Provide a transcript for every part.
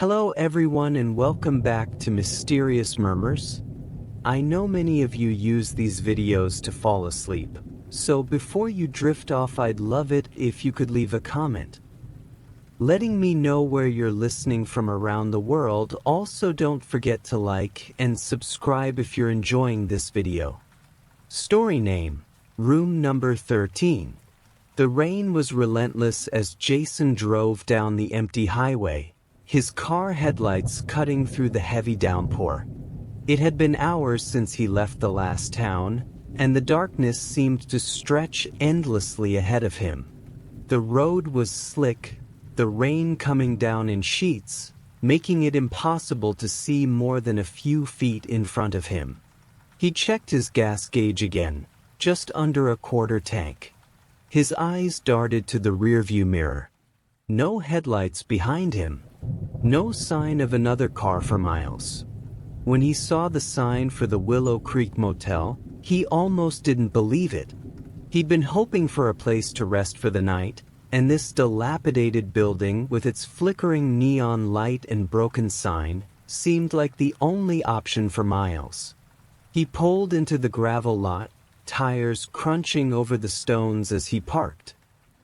Hello everyone and welcome back to Mysterious Murmurs. I know many of you use these videos to fall asleep, so before you drift off I'd love it if you could leave a comment letting me know where you're listening from around the world. Also don't forget to like and subscribe if you're enjoying this video. Story name: Room Number 13. The rain was relentless as Jason drove down the empty highway, his car headlights cutting through the heavy downpour. It had been hours since he left the last town, and the darkness seemed to stretch endlessly ahead of him. The road was slick, the rain coming down in sheets, making it impossible to see more than a few feet in front of him. He checked his gas gauge again, just under a quarter tank. His eyes darted to the rearview mirror. No headlights behind him. No sign of another car for miles. When he saw the sign for the Willow Creek Motel, he almost didn't believe it. He'd been hoping for a place to rest for the night, and this dilapidated building with its flickering neon light and broken sign seemed like the only option for miles. He pulled into the gravel lot, tires crunching over the stones as he parked.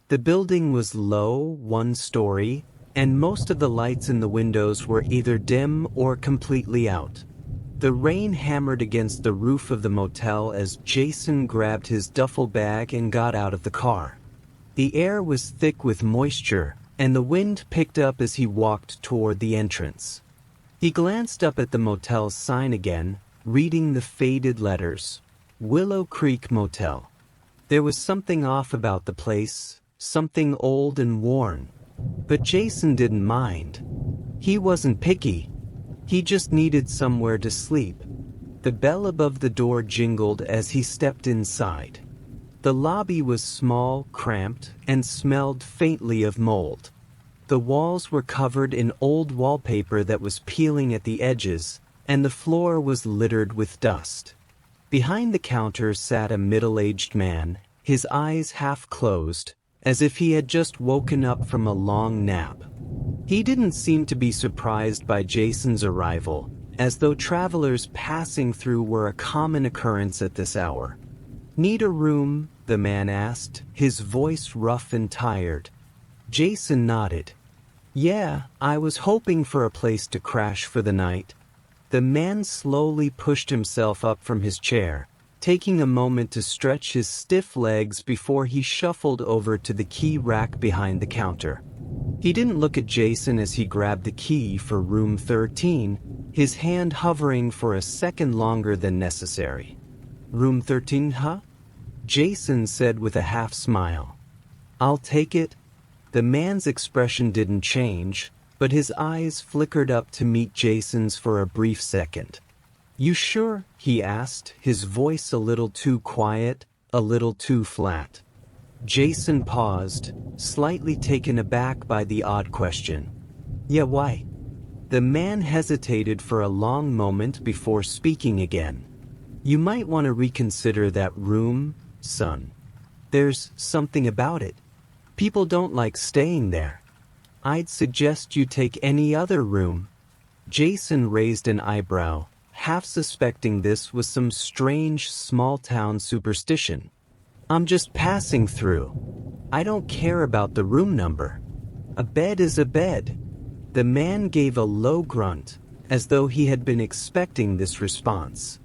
The building was low, one-story, and most of the lights in the windows were either dim or completely out. The rain hammered against the roof of the motel as Jason grabbed his duffel bag and got out of the car. The air was thick with moisture, and the wind picked up as he walked toward the entrance. He glanced up at the motel's sign again, reading the faded letters. Willow Creek Motel. There was something off about the place, something old and worn. But Jason didn't mind. He wasn't picky. He just needed somewhere to sleep. The bell above the door jingled as he stepped inside. The lobby was small, cramped, and smelled faintly of mold. The walls were covered in old wallpaper that was peeling at the edges, and the floor was littered with dust. Behind the counter sat a middle-aged man, his eyes half closed, as if he had just woken up from a long nap. He didn't seem to be surprised by Jason's arrival, as though travelers passing through were a common occurrence at this hour. "Need a room?" the man asked, his voice rough and tired. Jason nodded. "Yeah, I was hoping for a place to crash for the night." The man slowly pushed himself up from his chair, taking a moment to stretch his stiff legs before he shuffled over to the key rack behind the counter. He didn't look at Jason as he grabbed the key for room 13, his hand hovering for a second longer than necessary. "Room 13, huh?" Jason said with a half smile. "I'll take it." The man's expression didn't change, but his eyes flickered up to meet Jason's for a brief second. "You sure?" he asked, his voice a little too quiet, a little too flat. Jason paused, slightly taken aback by the odd question. "Yeah, why?" The man hesitated for a long moment before speaking again. "You might want to reconsider that room, son. There's something about it. People don't like staying there. I'd suggest you take any other room." Jason raised an eyebrow, half suspecting this was some strange small-town superstition. "I'm just passing through. I don't care about the room number. A bed is a bed." The man gave a low grunt, as though he had been expecting this response.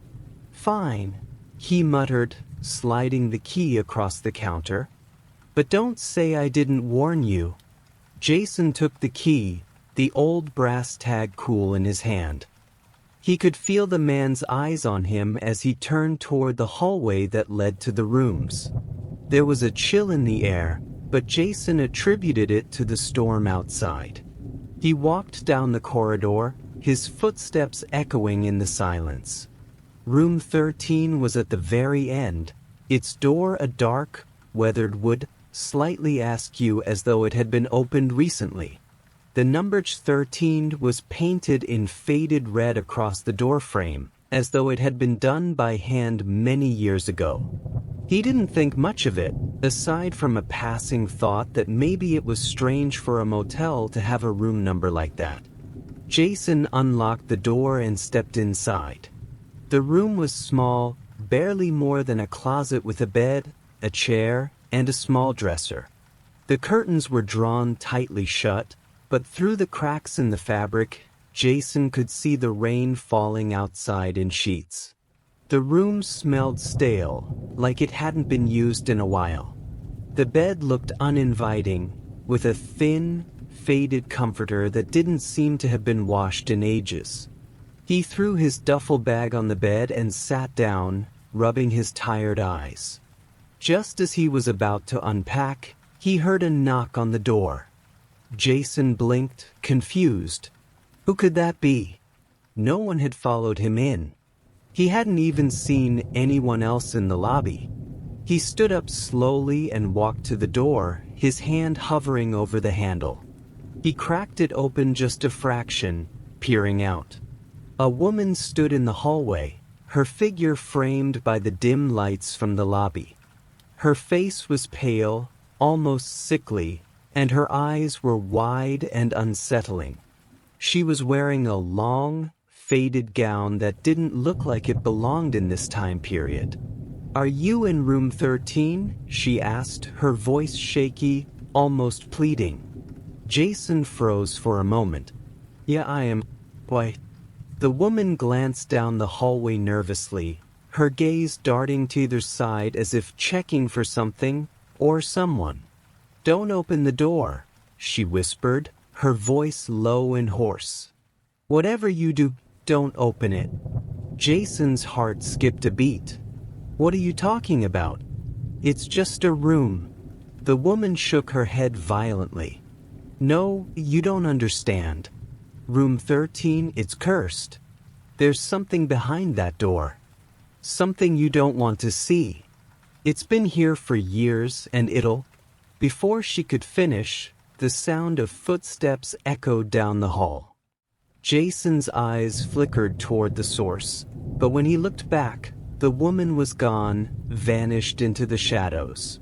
"Fine," he muttered, sliding the key across the counter. "But don't say I didn't warn you." Jason took the key, the old brass tag cool in his hand. He could feel the man's eyes on him as he turned toward the hallway that led to the rooms. There was a chill in the air, but Jason attributed it to the storm outside. He walked down the corridor, his footsteps echoing in the silence. Room 13 was at the very end, its door a dark, weathered wood, slightly askew as though it had been opened recently. The number 13 was painted in faded red across the doorframe, as though it had been done by hand many years ago. He didn't think much of it, aside from a passing thought that maybe it was strange for a motel to have a room number like that. Jason unlocked the door and stepped inside. The room was small, barely more than a closet with a bed, a chair, and a small dresser. The curtains were drawn tightly shut, but through the cracks in the fabric, Jason could see the rain falling outside in sheets. The room smelled stale, like it hadn't been used in a while. The bed looked uninviting, with a thin, faded comforter that didn't seem to have been washed in ages. He threw his duffel bag on the bed and sat down, rubbing his tired eyes. Just as he was about to unpack, he heard a knock on the door. Jason blinked, confused. Who could that be? No one had followed him in. He hadn't even seen anyone else in the lobby. He stood up slowly and walked to the door, his hand hovering over the handle. He cracked it open just a fraction, peering out. A woman stood in the hallway, her figure framed by the dim lights from the lobby. Her face was pale, almost sickly, and her eyes were wide and unsettling. She was wearing a long, faded gown that didn't look like it belonged in this time period. "Are you in room 13? She asked, her voice shaky, almost pleading. Jason froze for a moment. "Yeah, I am. Why?" The woman glanced down the hallway nervously, her gaze darting to either side as if checking for something or someone. "Don't open the door," she whispered, her voice low and hoarse. "Whatever you do, don't open it." Jason's heart skipped a beat. "What are you talking about?" "It's just a room." The woman shook her head violently. "No, you don't understand. Room 13, it's cursed. There's something behind that door. Something you don't want to see. It's been here for years and it'll..." Before she could finish, the sound of footsteps echoed down the hall. Jason's eyes flickered toward the source, but when he looked back, the woman was gone, vanished into the shadows.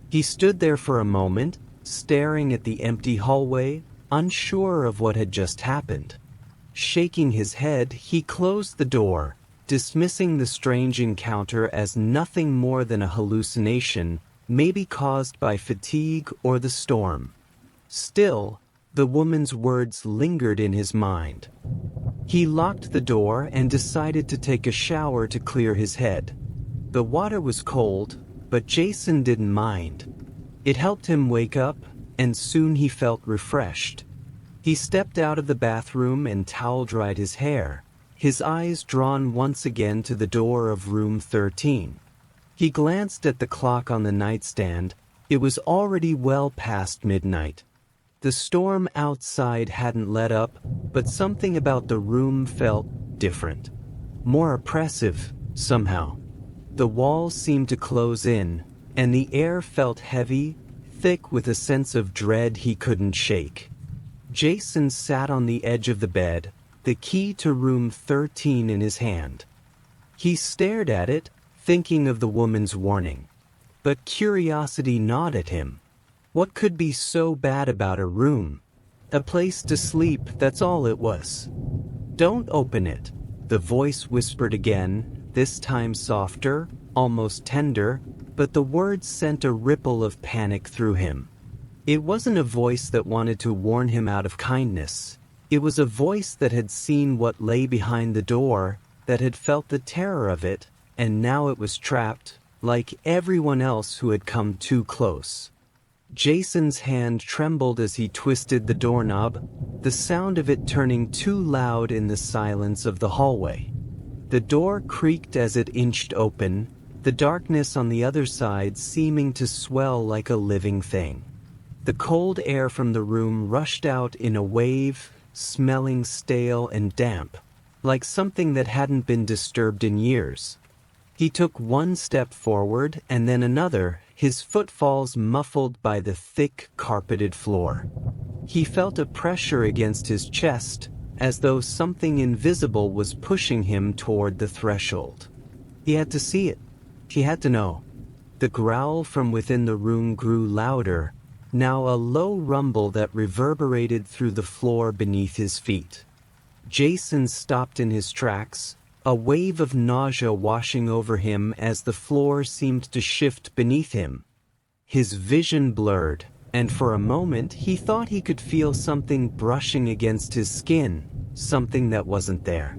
He stood there for a moment, staring at the empty hallway, unsure of what had just happened. Shaking his head, he closed the door, dismissing the strange encounter as nothing more than a hallucination, maybe caused by fatigue or the storm. Still, the woman's words lingered in his mind. He locked the door and decided to take a shower to clear his head. The water was cold, but Jason didn't mind. It helped him wake up, and soon he felt refreshed. He stepped out of the bathroom and towel-dried his hair, his eyes drawn once again to the door of room 13. He glanced at the clock on the nightstand. It was already well past midnight. The storm outside hadn't let up, but something about the room felt different. More oppressive, somehow. The walls seemed to close in, and the air felt heavy, thick with a sense of dread he couldn't shake. Jason sat on the edge of the bed, the key to room 13 in his hand. He stared at it, thinking of the woman's warning. But curiosity gnawed at him. What could be so bad about a room? A place to sleep, that's all it was. "Don't open it," the voice whispered again, this time softer, almost tender, but the words sent a ripple of panic through him. It wasn't a voice that wanted to warn him out of kindness. It was a voice that had seen what lay behind the door, that had felt the terror of it, and now it was trapped, like everyone else who had come too close. Jason's hand trembled as he twisted the doorknob, the sound of it turning too loud in the silence of the hallway. The door creaked as it inched open, the darkness on the other side seeming to swell like a living thing. The cold air from the room rushed out in a wave, smelling stale and damp, like something that hadn't been disturbed in years. He took one step forward and then another, his footfalls muffled by the thick, carpeted floor. He felt a pressure against his chest, as though something invisible was pushing him toward the threshold. He had to see it. He had to know. The growl from within the room grew louder, now a low rumble that reverberated through the floor beneath his feet. Jason stopped in his tracks, a wave of nausea washing over him as the floor seemed to shift beneath him. His vision blurred, and for a moment he thought he could feel something brushing against his skin, something that wasn't there.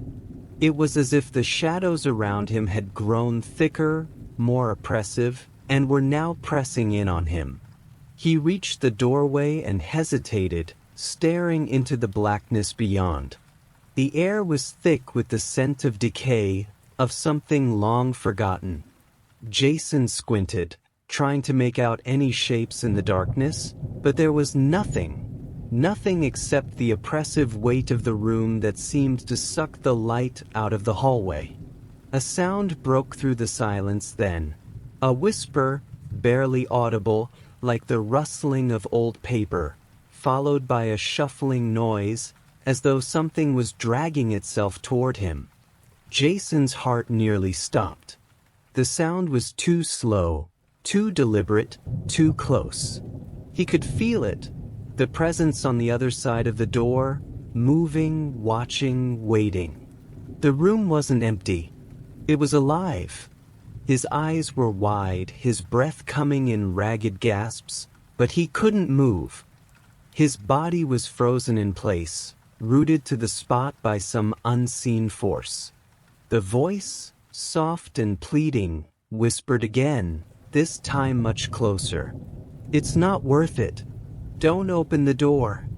It was as if the shadows around him had grown thicker, more oppressive, and were now pressing in on him. He reached the doorway and hesitated, staring into the blackness beyond. The air was thick with the scent of decay, of something long forgotten. Jason squinted, trying to make out any shapes in the darkness, but there was nothing. Nothing except the oppressive weight of the room that seemed to suck the light out of the hallway. A sound broke through the silence then. A whisper, barely audible, like the rustling of old paper, followed by a shuffling noise, as though something was dragging itself toward him. Jason's heart nearly stopped. The sound was too slow, too deliberate, too close. He could feel it, the presence on the other side of the door, moving, watching, waiting. The room wasn't empty. It was alive. His eyes were wide, his breath coming in ragged gasps, but he couldn't move. His body was frozen in place, rooted to the spot by some unseen force. The voice, soft and pleading, whispered again, this time much closer. "It's not worth it. Don't open the door."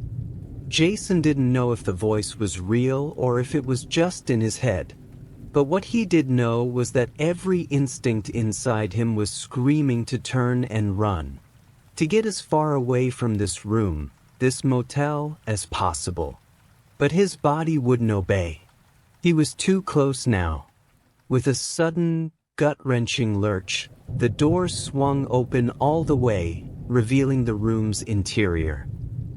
Jason didn't know if the voice was real or if it was just in his head. But what he did know was that every instinct inside him was screaming to turn and run, to get as far away from this room, this motel, as possible. But his body wouldn't obey. He was too close now. With a sudden, gut-wrenching lurch, the door swung open all the way, revealing the room's interior.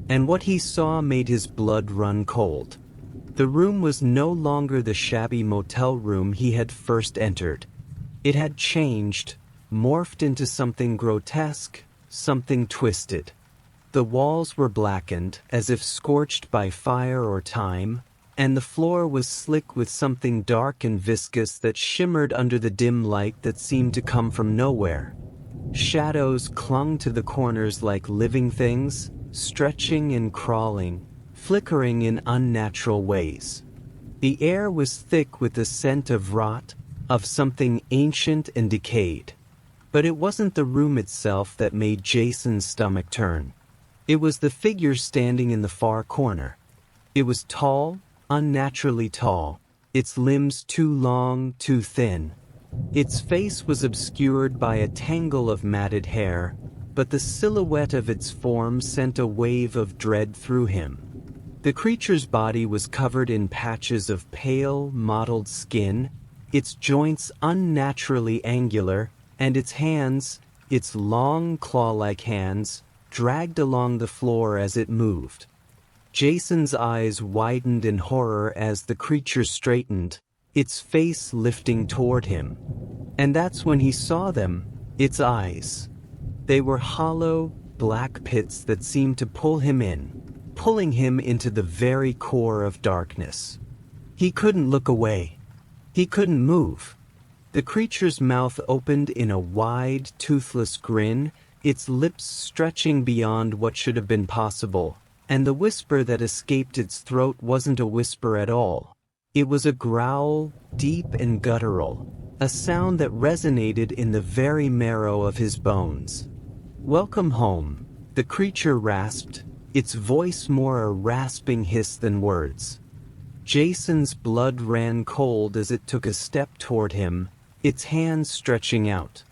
And what he saw made his blood run cold. The room was no longer the shabby motel room he had first entered. It had changed, morphed into something grotesque, something twisted. The walls were blackened, as if scorched by fire or time, and the floor was slick with something dark and viscous that shimmered under the dim light that seemed to come from nowhere. Shadows clung to the corners like living things, stretching and crawling, flickering in unnatural ways. The air was thick with the scent of rot, of something ancient and decayed. But it wasn't the room itself that made Jason's stomach turn. It was the figure standing in the far corner. It was tall, unnaturally tall, its limbs too long, too thin. Its face was obscured by a tangle of matted hair, but the silhouette of its form sent a wave of dread through him. The creature's body was covered in patches of pale, mottled skin, its joints unnaturally angular, and its hands, its long claw-like hands, dragged along the floor as it moved. Jason's eyes widened in horror as the creature straightened, its face lifting toward him. And that's when he saw them, its eyes. They were hollow, black pits that seemed to pull him in, pulling him into the very core of darkness. He couldn't look away. He couldn't move. The creature's mouth opened in a wide, toothless grin, its lips stretching beyond what should have been possible, and the whisper that escaped its throat wasn't a whisper at all. It was a growl, deep and guttural, a sound that resonated in the very marrow of his bones. "Welcome home," the creature rasped, its voice more a rasping hiss than words. Jason's blood ran cold as it took a step toward him, its hands stretching out.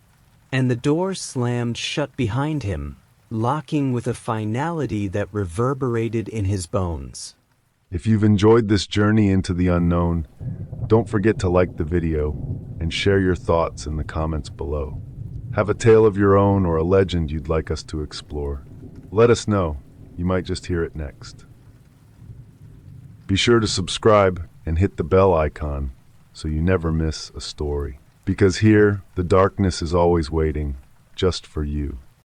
And the door slammed shut behind him, locking with a finality that reverberated in his bones. If you've enjoyed this journey into the unknown, don't forget to like the video and share your thoughts in the comments below. Have a tale of your own or a legend you'd like us to explore? Let us know. You might just hear it next. Be sure to subscribe and hit the bell icon so you never miss a story. Because here, the darkness is always waiting, just for you.